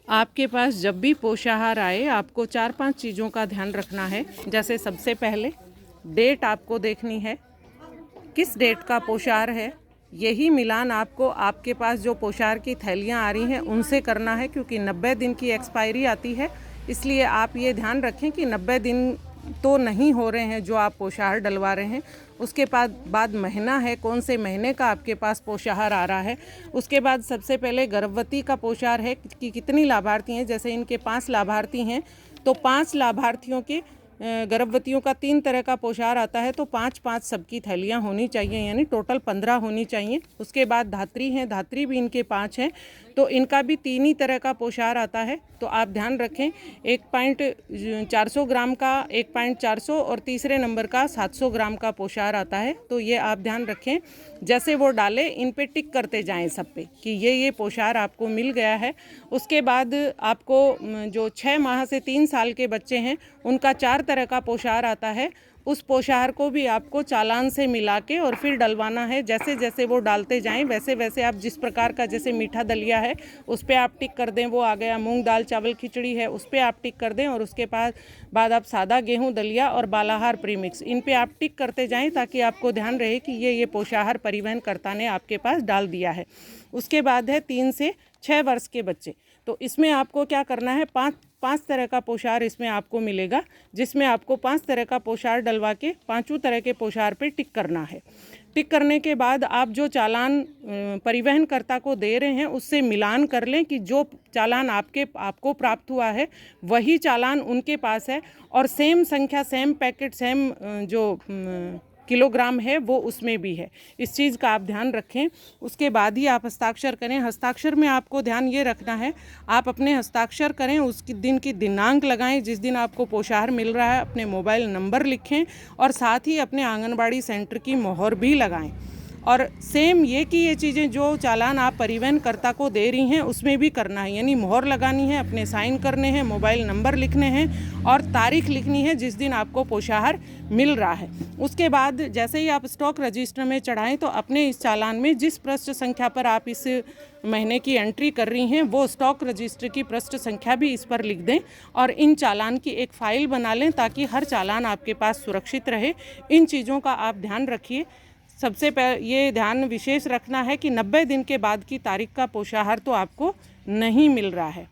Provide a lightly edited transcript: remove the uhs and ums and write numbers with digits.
आपके पास जब भी पोषाहार आए आपको 4-5 चीज़ों का ध्यान रखना है। जैसे सबसे पहले डेट आपको देखनी है, किस डेट का पोषाहार है। यही मिलान आपको आपके पास जो पोषाहार की थैलियाँ आ रही हैं उनसे करना है, क्योंकि 90 दिन की एक्सपायरी आती है। इसलिए आप ये ध्यान रखें कि 90 दिन तो नहीं हो रहे हैं जो आप पोषाहार डलवा रहे हैं। उसके बाद महीना है, कौन से महीने का आपके पास पोषाहार आ रहा है। उसके बाद सबसे पहले गर्भवती का पोषाहार है कि कितनी लाभार्थी हैं। जैसे इनके 5 लाभार्थी हैं तो 5 लाभार्थियों के गर्भवतियों का 3 तरह का पोषाहार आता है, तो 5-5 सबकी थैलियाँ होनी चाहिए, यानी टोटल 15 होनी चाहिए। उसके बाद धात्री हैं, धात्री भी इनके 5 हैं, तो इनका भी 3 ही तरह का पोषाहार आता है। तो आप ध्यान रखें 1.400 ग्राम का, 1.400 और तीसरे नंबर का 700 ग्राम का पोषाहार आता है। तो ये आप ध्यान रखें, जैसे वो डालें इन पे टिक करते जाएं सब पे कि ये पोषाहार आपको मिल गया है। उसके बाद आपको जो 6 माह से 3 साल के बच्चे हैं उनका 4 तरह का पोषाहार आता है। उस पोषाहार को भी आपको चालान से मिला के और फिर डलवाना है। जैसे जैसे वो डालते जाएं वैसे वैसे आप जिस प्रकार का, जैसे मीठा दलिया है उस पर आप टिक कर दें, वो आ गया। मूंग दाल चावल खिचड़ी है उस पर आप टिक कर दें, और उसके बाद आप सादा गेहूं दलिया और बालाहार प्रीमिक्स इन पे आप टिक करते जाएं, ताकि आपको ध्यान रहे कि ये पोषाहार परिवहनकर्ता ने आपके पास डाल दिया है। उसके बाद है 3 से 6 वर्ष के बच्चे। तो इसमें आपको क्या करना है, पाँच तरह का पोषाहार इसमें आपको मिलेगा, जिसमें आपको 5 तरह का पोषाहार डलवा के 5 तरह के पोषाहार पे टिक करना है। टिक करने के बाद आप जो चालान परिवहनकर्ता को दे रहे हैं उससे मिलान कर लें कि जो चालान आपको प्राप्त हुआ है वही चालान उनके पास है, और सेम संख्या, सेम पैकेट, सेम जो किलोग्राम है वो उसमें भी है। इस चीज़ का आप ध्यान रखें। उसके बाद ही आप हस्ताक्षर करें। हस्ताक्षर में आपको ध्यान ये रखना है, आप अपने हस्ताक्षर करें, उसकी दिन की दिनांक लगाएं जिस दिन आपको पोषाहार मिल रहा है, अपने मोबाइल नंबर लिखें और साथ ही अपने आंगनबाड़ी सेंटर की मोहर भी लगाएं। और सेम ये चीज़ें जो चालान आप परिवहनकर्ता को दे रही हैं उसमें भी करना है, यानी मोहर लगानी है, अपने साइन करने हैं, मोबाइल नंबर लिखने हैं और तारीख लिखनी है जिस दिन आपको पोषाहार मिल रहा है। उसके बाद जैसे ही आप स्टॉक रजिस्टर में चढ़ाएं तो अपने इस चालान में जिस पृष्ठ संख्या पर आप इस महीने की एंट्री कर रही हैं वो स्टॉक रजिस्टर की पृष्ठ संख्या भी इस पर लिख दें और इन चालान की एक फ़ाइल बना लें, ताकि हर चालान आपके पास सुरक्षित रहे। इन चीज़ों का आप ध्यान रखिए। सबसे पहले ये ध्यान विशेष रखना है कि 90 दिन के बाद की तारीख का पोषाहार तो आपको नहीं मिल रहा है।